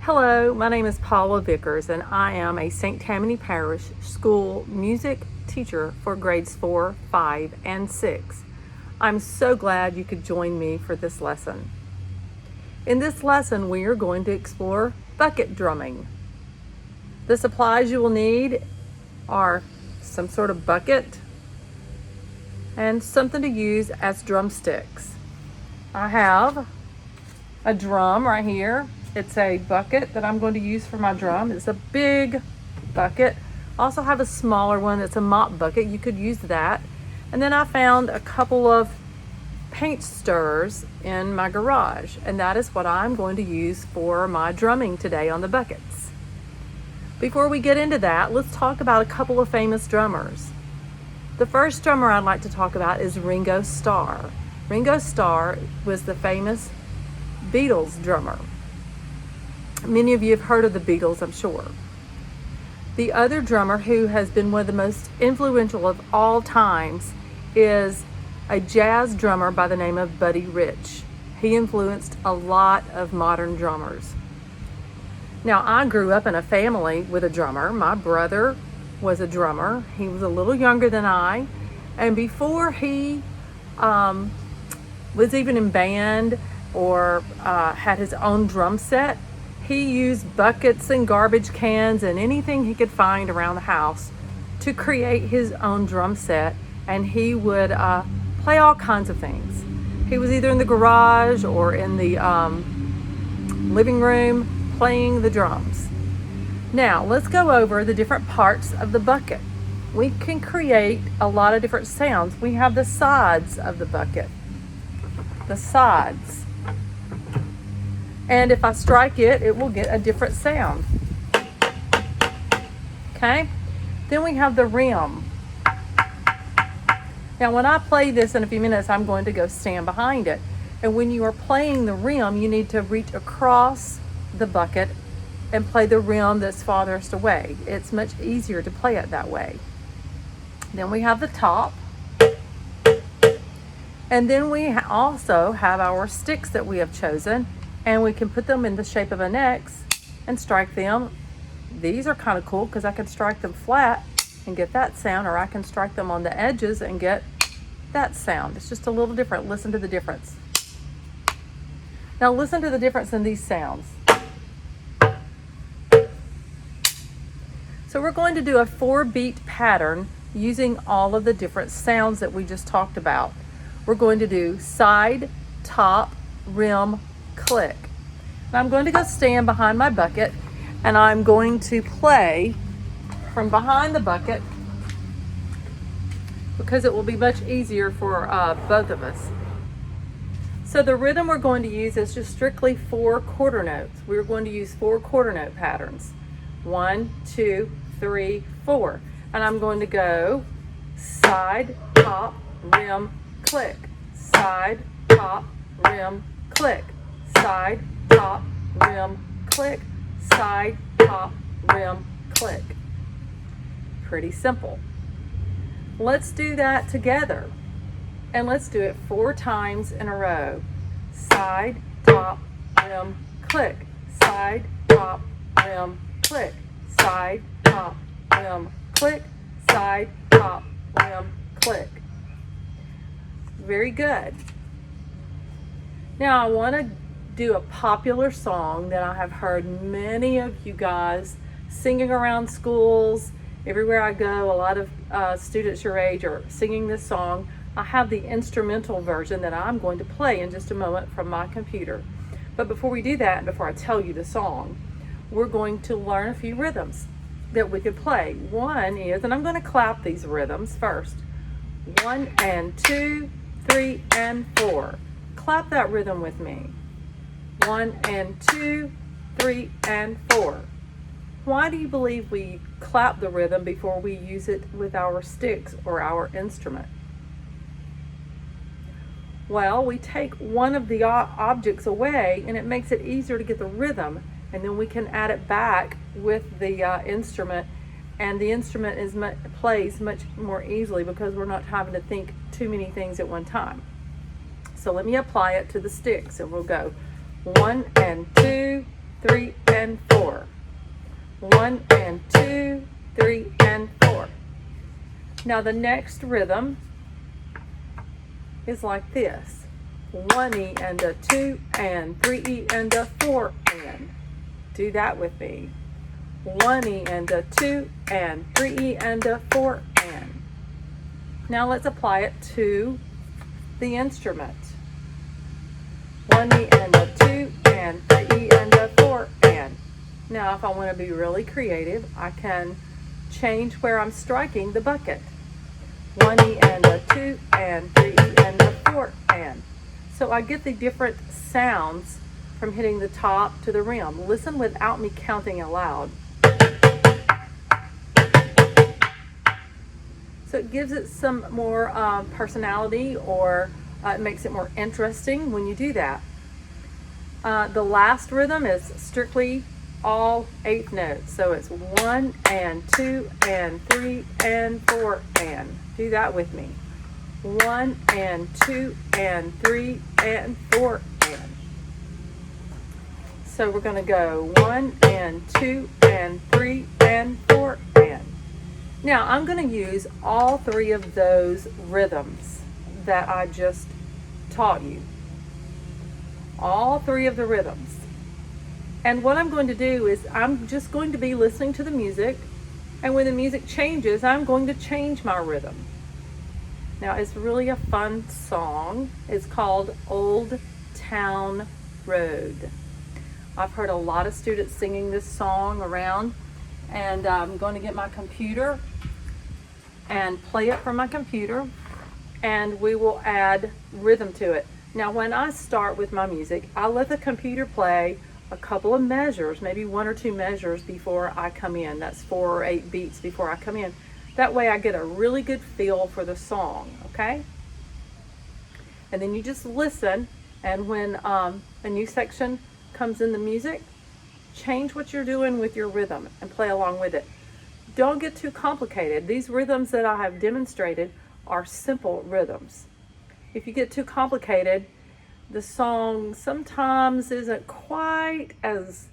Hello, my name is Paula Vickers and I am a St. Tammany Parish School music teacher for grades 4, 5, and 6. I'm so glad you could join me for this lesson. In this lesson, we are going to explore bucket drumming. The supplies you will need are some sort of bucket and something to use as drumsticks. I have a drum right here. It's a bucket that I'm going to use for my drum. It's a big bucket. I also have a smaller one that's a mop bucket. You could use that. And then I found a couple of paint stirrers in my garage, and that is what I'm going to use for my drumming today on the buckets. Before we get into that, let's talk about a couple of famous drummers. The first drummer I'd like to talk about is Ringo Starr. Ringo Starr was the famous Beatles drummer. Many of you have heard of the Beatles, I'm sure. The other drummer who has been one of the most influential of all times is a jazz drummer by the name of Buddy Rich. He influenced a lot of modern drummers. Now, I grew up in a family with a drummer. My brother was a drummer. He was a little younger than I. And before he was even in band or had his own drum set, he used buckets and garbage cans and anything he could find around the house to create his own drum set, and he would play all kinds of things. He was either in the garage or in the living room playing the drums. Now, let's go over the different parts of the bucket. We can create a lot of different sounds. We have the sides of the bucket. The sides. And if I strike it, it will get a different sound. Okay? Then we have the rim. Now, when I play this in a few minutes, I'm going to go stand behind it. And when you are playing the rim, you need to reach across the bucket and play the rim that's farthest away. It's much easier to play it that way. Then we have the top. And then we also have our sticks that we have chosen. And we can put them in the shape of an X and strike them. These are kind of cool because I can strike them flat and get that sound, or I can strike them on the edges and get that sound. It's just a little different. Listen to the difference. Now listen to the difference in these sounds. So we're going to do a 4-beat pattern using all of the different sounds that we just talked about. We're going to do side, top, rim, click. And I'm going to go stand behind my bucket, and I'm going to play from behind the bucket because it will be much easier for both of us. So the rhythm we're going to use is just strictly 4 quarter notes. We're going to use 4 quarter note patterns. 1, 2, 3, 4. And I'm going to go side, top, rim, click. Side, top, rim, click. Side, top, rim, click. Side, top, rim, click. Pretty simple. Let's do that together. And let's do it 4 times in a row. Side, top, rim, click. Side, top, rim, click. Side, top, rim, click. Side, top, rim, click. Very good. Now I want to do a popular song that I have heard many of you guys singing around schools. Everywhere I go, a lot of students your age are singing this song. I have the instrumental version that I'm going to play in just a moment from my computer. But before we do that, before I tell you the song, we're going to learn a few rhythms that we could play. One is, and I'm going to clap these rhythms first. 1 and 2, 3 and 4. Clap that rhythm with me. 1 and 2, 3 and 4. Why do you believe we clap the rhythm before we use it with our sticks or our instrument? Well, we take one of the objects away and it makes it easier to get the rhythm, and then we can add it back with the instrument, and the instrument plays much more easily because we're not having to think too many things at one time. So let me apply it to the sticks, and we'll go 1 and 2, 3 and and 4. 1 and 2, 3 and 4. Now the next rhythm is like this. 1E and a 2 and 3E and a 4 and. Do that with me. 1E and a 2 and 3E and a 4 and. Now let's apply it to the instrument. 1E and a 2 and 3E and a 4 and. Now if I want to be really creative, I can change where I'm striking the bucket. 1E and a 2 and 3E and a 4 and. So I get the different sounds from hitting the top to the rim. Listen without me counting aloud. So it gives it some more personality, or it makes it more interesting when you do that. The last rhythm is strictly all 8th notes. So it's 1 and 2 and 3 and 4 and. Do that with me. 1 and 2 and 3 and 4 and. So we're going to go 1 and 2 and 3 and 4 and. Now I'm going to use all 3 of those rhythms that I just taught you. All 3 of the rhythms. And what I'm going to do is I'm just going to be listening to the music, and when the music changes, I'm going to change my rhythm. Now it's really a fun song. It's called Old Town Road. I've heard a lot of students singing this song around, and I'm going to get my computer and play it from my computer, and we will add rhythm to it. Now when I start with my music, I let the computer play a couple of measures, maybe 1 or 2 measures before I come in. That's 4 or 8 beats before I come in. That way I get a really good feel for the song, okay? And then you just listen, and when a new section comes in the music, change what you're doing with your rhythm and play along with it. Don't get too complicated. These rhythms that I have demonstrated are simple rhythms. If you get too complicated, the song sometimes isn't quite as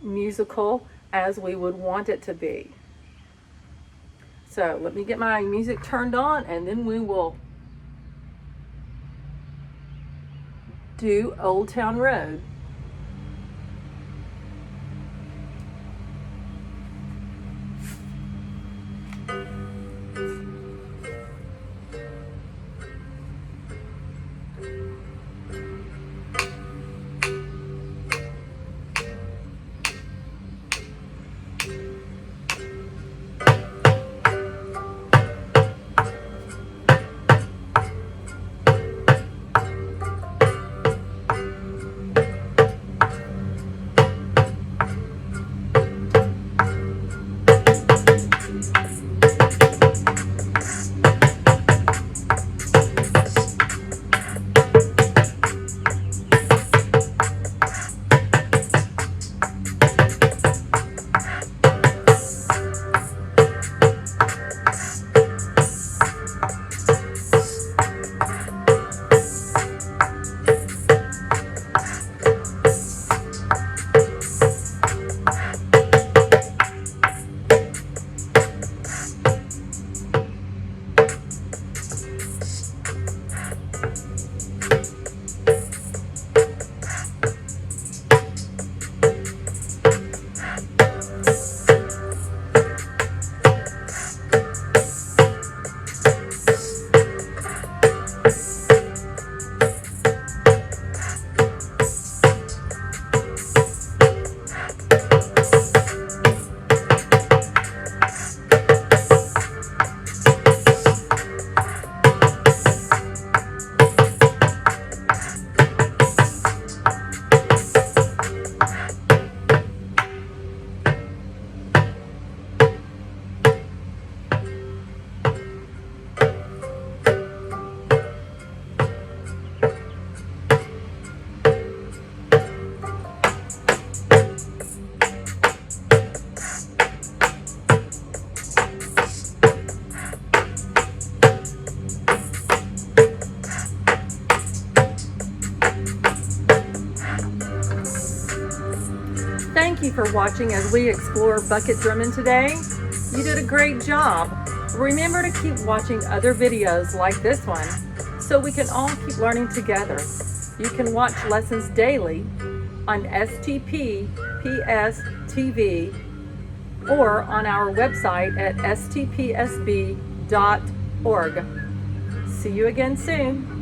musical as we would want it to be. So let me get my music turned on, and then we will do Old Town Road. Thank you for watching as we explore bucket drumming today. You did a great job. Remember to keep watching other videos like this one so we can all keep learning together. You can watch lessons daily on STPPS TV or on our website at stpsb.org. See you again soon.